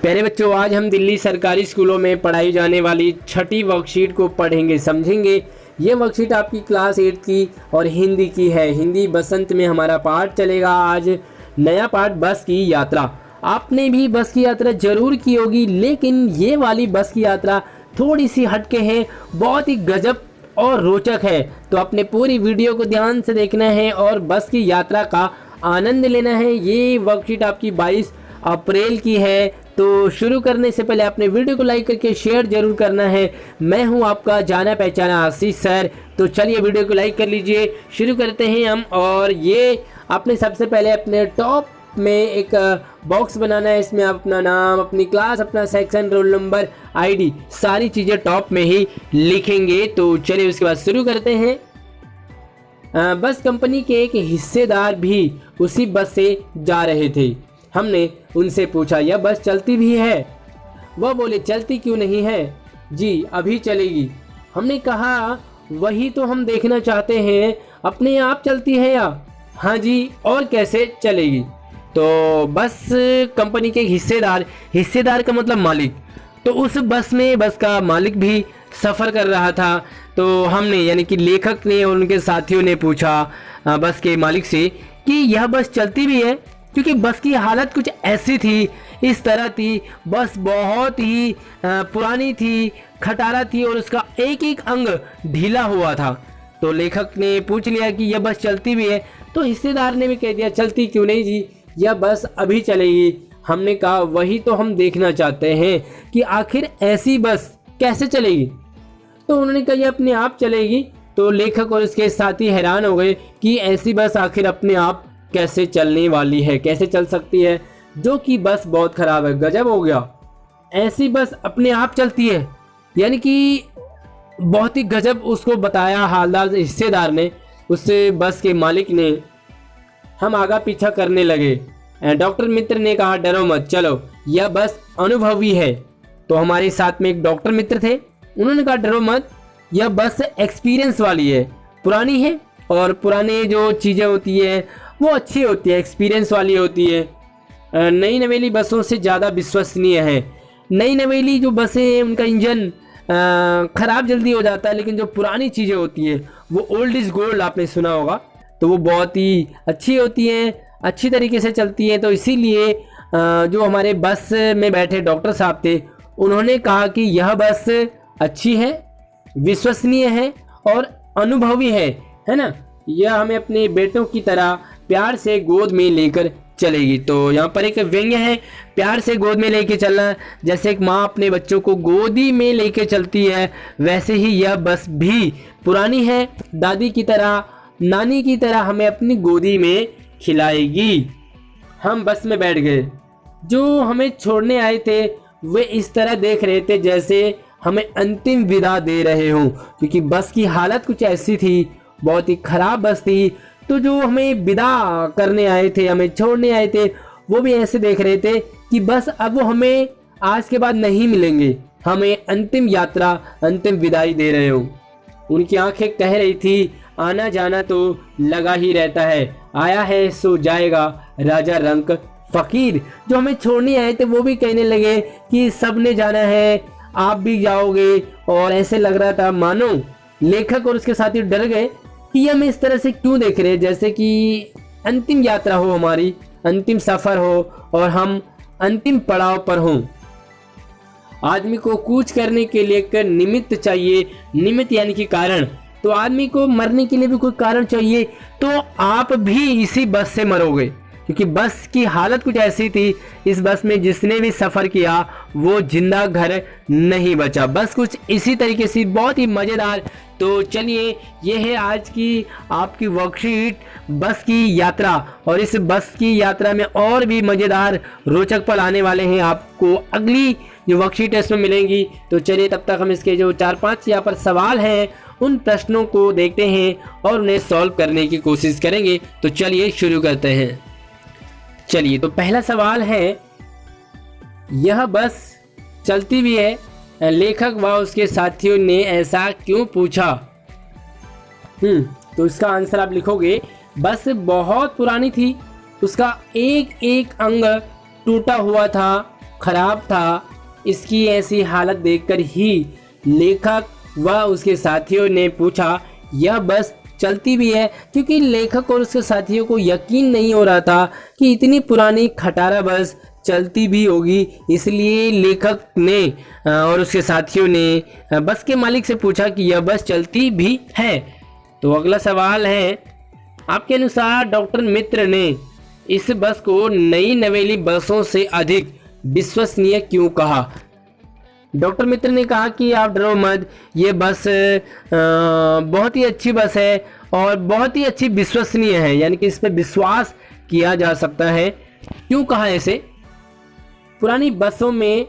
प्यारे बच्चों, आज हम दिल्ली सरकारी स्कूलों में पढ़ाई जाने वाली छठी वर्कशीट को पढ़ेंगे, समझेंगे। ये वर्कशीट आपकी क्लास 8 की और हिंदी की है। हिंदी बसंत में हमारा पाठ चलेगा। आज नया पाठ बस की यात्रा। आपने भी बस की यात्रा जरूर की होगी, लेकिन ये वाली बस की यात्रा थोड़ी सी हटके है, बहुत ही गजब और रोचक है। तो अपने पूरी वीडियो को ध्यान से देखना है और बस की यात्रा का आनंद लेना है। ये वर्कशीट आपकी 22 अप्रैल की है। तो शुरू करने से पहले आपने वीडियो को लाइक करके शेयर जरूर करना है। मैं हूं आपका जाना पहचाना आशीष सर। तो चलिए वीडियो को लाइक कर लीजिए, शुरू करते हैं हम। और ये आपने सबसे पहले अपने टॉप में एक बॉक्स बनाना है। इसमें आप अपना नाम, अपनी क्लास, अपना सेक्शन, रोल नंबर, आईडी, सारी चीज़ें टॉप में ही लिखेंगे। तो चलिए उसके बाद शुरू करते हैं। बस कंपनी के एक हिस्सेदार भी उसी बस से जा रहे थे। हमने उनसे पूछा, यह बस चलती भी है? वह बोले, चलती क्यों नहीं है जी, अभी चलेगी। हमने कहा, वही तो हम देखना चाहते हैं, अपने आप चलती है या? हाँ जी, और कैसे चलेगी? तो बस कंपनी के हिस्सेदार का मतलब मालिक, तो उस बस में बस का मालिक भी सफ़र कर रहा था। तो हमने यानी कि लेखक ने और उनके साथियों ने पूछा बस के मालिक से कि यह बस चलती भी है, क्योंकि बस की हालत कुछ ऐसी थी, इस तरह थी। बस बहुत ही पुरानी थी, खटारा थी और उसका एक एक अंग ढीला हुआ था। तो लेखक ने पूछ लिया कि यह बस चलती भी है? तो हिस्सेदार ने भी कह दिया, चलती क्यों नहीं जी, यह बस अभी चलेगी। हमने कहा, वही तो हम देखना चाहते हैं कि आखिर ऐसी बस कैसे चलेगी। तो उन्होंने कहा, यह अपने आप चलेगी। तो लेखक और उसके साथी हैरान हो गए कि ऐसी बस आखिर अपने आप कैसे चलने वाली है, कैसे चल सकती है, जो कि बस बहुत ख़राब है। गजब हो गया, ऐसी बस अपने आप चलती है, यानी कि बहुत ही गजब उसको बताया हालदार हिस्सेदार ने, उससे बस के मालिक ने। हम आगा पीछा करने लगे। डॉक्टर मित्र ने कहा, डरो मत, चलो, यह बस अनुभवी है। तो हमारे साथ में एक डॉक्टर मित्र थे, उन्होंने कहा, डरो मत, यह बस एक्सपीरियंस वाली है, पुरानी है और पुराने जो चीज़ें होती है वो अच्छी होती है, एक्सपीरियंस वाली होती है। नई नवेली बसों से ज़्यादा विश्वसनीय है। नई नवेली जो बसें हैं उनका इंजन ख़राब जल्दी हो जाता है, लेकिन जो पुरानी चीज़ें होती हैं वो ओल्ड इज़ गोल्ड, आपने सुना होगा। तो वो बहुत ही अच्छी होती हैं, अच्छी तरीके से चलती हैं। तो इसीलिए जो हमारे बस में बैठे डॉक्टर साहब थे, उन्होंने कहा कि यह बस अच्छी है, विश्वसनीय है और अनुभवी है ना। यह हमें अपने बेटों की तरह प्यार से गोद में लेकर चलेगी। तो यहाँ पर एक व्यंग्य है, प्यार से गोद में लेके चलना। जैसे एक माँ अपने बच्चों को गोदी में लेके चलती है, वैसे ही यह बस भी पुरानी है, दादी की तरह, नानी की तरह हमें अपनी गोदी में खिलाएगी। हम बस में बैठ गए। जो हमें छोड़ने आए थे वे इस तरह देख रहे थे जैसे हमें अंतिम विदा दे रहे हों, क्योंकि बस की हालत कुछ ऐसी थी, बहुत ही ख़राब बस थी। तो जो हमें विदा करने आए थे, हमें छोड़ने आए थे, वो भी ऐसे देख रहे थे कि बस अब वो हमें आज के बाद नहीं मिलेंगे, हमें अंतिम यात्रा, अंतिम विदाई दे रहे हो। उनकी आंखें कह रही थी, आना जाना तो लगा ही रहता है, आया है सो जाएगा, राजा रंक फ़कीर। जो हमें छोड़ने आए थे वो भी कहने लगे कि सब ने जाना है, आप भी जाओगे। और ऐसे लग रहा था मानो लेखक और उसके साथी डर गए कि ये हमें इस तरह से क्यों देख रहे हैं, जैसे कि अंतिम यात्रा हो, हमारी अंतिम सफ़र हो और हम अंतिम पड़ाव पर हों। आदमी को कूच करने के लिए एक निमित्त चाहिए, निमित्त यानी कि कारण। तो आदमी को मरने के लिए भी कोई कारण चाहिए। तो आप भी इसी बस से मरोगे, क्योंकि बस की हालत कुछ ऐसी थी, इस बस में जिसने भी सफ़र किया वो जिंदा घर नहीं बचा। बस कुछ इसी तरीके से, बहुत ही मज़ेदार। तो चलिए, ये है आज की आपकी वर्कशीट बस की यात्रा। और इस बस की यात्रा में और भी मज़ेदार रोचक पल आने वाले हैं, आपको अगली जो वर्कशीट है इसमें मिलेंगी। तो चलिए, तब तक हम इसके जो 4-5 यहाँ पर सवाल हैं उन प्रश्नों को देखते हैं और उन्हें सॉल्व करने की कोशिश करेंगे। तो चलिए शुरू करते हैं। चलिए, तो पहला सवाल है, यह बस चलती भी है, लेखक व उसके साथियों ने ऐसा क्यों पूछा? तो इसका आंसर आप लिखोगे, बस बहुत पुरानी थी, उसका एक एक अंग टूटा हुआ था, खराब था, इसकी ऐसी हालत देखकर ही लेखक व उसके साथियों ने पूछा यह बस चलती भी है, क्योंकि लेखक और उसके साथियों को यकीन नहीं हो रहा था कि इतनी पुरानी खटारा बस चलती भी होगी। इसलिए लेखक ने और उसके साथियों ने बस के मालिक से पूछा कि यह बस चलती भी है। तो अगला सवाल है, आपके अनुसार डॉक्टर मित्र ने इस बस को नई नवेली बसों से अधिक विश्वसनीय क्यों कहा? डॉक्टर मित्र ने कहा कि आप डरो मत, ये बस बहुत ही अच्छी बस है और बहुत ही अच्छी विश्वसनीय है, यानी कि इस पर विश्वास किया जा सकता है। क्यों कहा ऐसे? पुरानी बसों में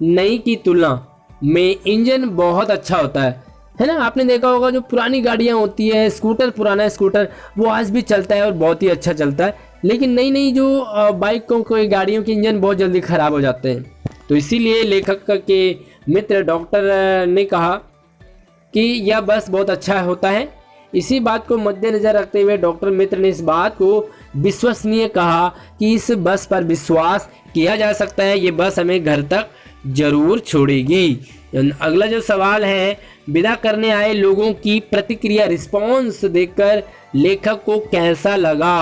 नई की तुलना में इंजन बहुत अच्छा होता है ना। आपने देखा होगा जो पुरानी गाड़ियाँ होती है, स्कूटर, पुराना स्कूटर वो आज भी चलता है और बहुत ही अच्छा चलता है, लेकिन नई नई जो बाइकों को गाड़ियों के इंजन बहुत जल्दी ख़राब हो जाते हैं। तो इसीलिए लेखक के मित्र डॉक्टर ने कहा कि यह बस बहुत अच्छा होता है। इसी बात को मद्देनज़र रखते हुए डॉक्टर मित्र ने इस बात को विश्वसनीय कहा कि इस बस पर विश्वास किया जा सकता है, ये बस हमें घर तक जरूर छोड़ेगी। अगला जो सवाल है, विदा करने आए लोगों की प्रतिक्रिया, रिस्पॉन्स देखकर लेखक को कैसा लगा,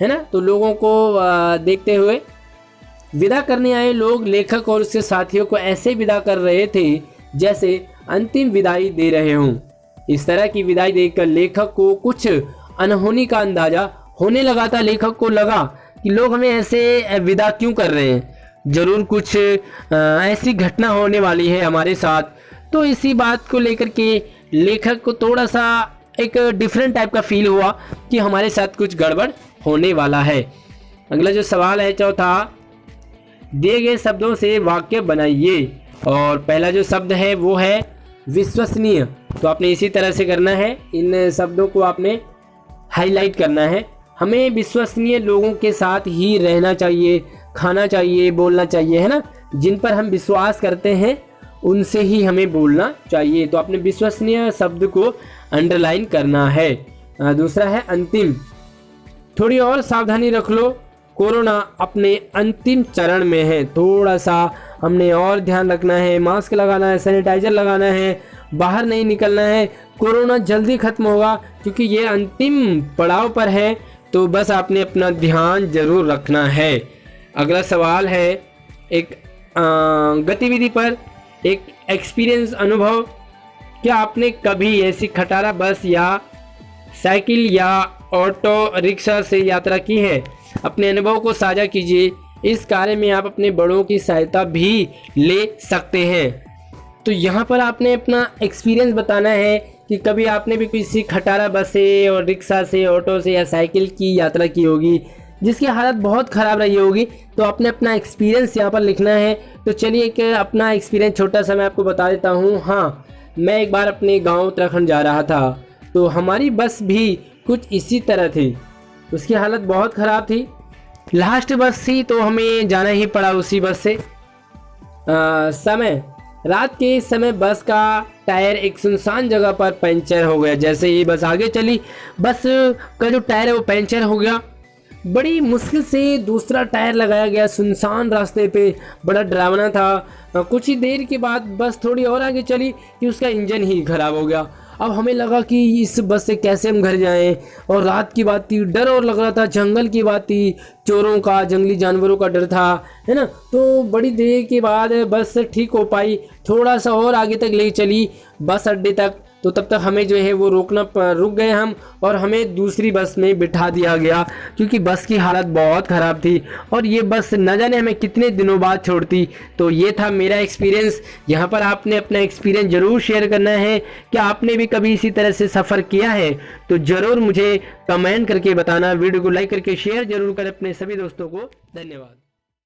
है ना। तो लोगों को देखते हुए विदा करने आए लोग लेखक और उसके साथियों को ऐसे विदा कर रहे थे जैसे अंतिम विदाई दे रहे हों। इस तरह की विदाई देखकर लेखक को कुछ अनहोनी का अंदाजा होने लगा था। लेखक को लगा कि लोग हमें ऐसे विदा क्यों कर रहे हैं, ज़रूर कुछ ऐसी घटना होने वाली है हमारे साथ। तो इसी बात को लेकर के लेखक को थोड़ा सा एक डिफरेंट टाइप का फील हुआ कि हमारे साथ कुछ गड़बड़ होने वाला है। अगला जो सवाल है चौथा, दिए गए शब्दों से वाक्य बनाइए और पहला जो शब्द है वो है विश्वसनीय। तो आपने इसी तरह से करना है, इन शब्दों को आपने हाईलाइट करना है। हमें विश्वसनीय लोगों के साथ ही रहना चाहिए, खाना चाहिए, बोलना चाहिए, है ना। जिन पर हम विश्वास करते हैं उनसे ही हमें बोलना चाहिए। तो आपने विश्वसनीय शब्द को अंडरलाइन करना है। दूसरा है अंतिम, थोड़ी और सावधानी रख लो, कोरोना अपने अंतिम चरण में है, थोड़ा सा हमने और ध्यान रखना है, मास्क लगाना है, सैनिटाइजर लगाना है, बाहर नहीं निकलना है, कोरोना जल्दी ख़त्म होगा क्योंकि ये अंतिम पड़ाव पर है। तो बस आपने अपना ध्यान ज़रूर रखना है। अगला सवाल है, एक गतिविधि पर एक एक्सपीरियंस, अनुभव। क्या आपने कभी ऐसी खटारा बस या साइकिल या ऑटो रिक्शा से यात्रा की है? अपने अनुभव को साझा कीजिए। इस कार्य में आप अपने बड़ों की सहायता भी ले सकते हैं। तो यहाँ पर आपने अपना एक्सपीरियंस बताना है कि कभी आपने भी किसी खटारा बस से और रिक्शा से, ऑटो से या साइकिल की यात्रा की होगी जिसकी हालत बहुत ख़राब रही होगी। तो आपने अपना एक्सपीरियंस यहाँ पर लिखना है। तो चलिए एक अपना एक्सपीरियंस छोटा सा मैं आपको बता देता हूँ। हाँ, मैं एक बार अपने गाँव उत्तराखंड जा रहा था, तो हमारी बस भी कुछ इसी तरह थी। उसकी हालत बहुत ख़राब थी, लास्ट बस थी तो हमें जाना ही पड़ा उसी बस से। समय रात के समय बस का टायर एक सुनसान जगह पर पंचर हो गया। जैसे ही बस आगे चली, बस का जो टायर है वो पंचर हो गया। बड़ी मुश्किल से दूसरा टायर लगाया गया सुनसान रास्ते पे, बड़ा डरावना था। कुछ ही देर के बाद बस थोड़ी और आगे चली कि उसका इंजन ही खराब हो गया। अब हमें लगा कि इस बस से कैसे हम घर जाएं, और रात की बात थी, डर और लग रहा था, जंगल की बात थी, चोरों का, जंगली जानवरों का डर था, है ना। तो बड़ी देर के बाद बस ठीक हो पाई, थोड़ा सा और आगे तक ले चली बस अड्डे तक। तो तब तक हमें जो है वो रुक गए हम, और हमें दूसरी बस में बिठा दिया गया क्योंकि बस की हालत बहुत ख़राब थी और ये बस न जाने हमें कितने दिनों बाद छोड़ती। तो ये था मेरा एक्सपीरियंस। यहाँ पर आपने अपना एक्सपीरियंस ज़रूर शेयर करना है। क्या आपने भी कभी इसी तरह से सफ़र किया है? तो ज़रूर मुझे कमेंट करके बताना। वीडियो को लाइक करके शेयर ज़रूर करें अपने सभी दोस्तों को। धन्यवाद।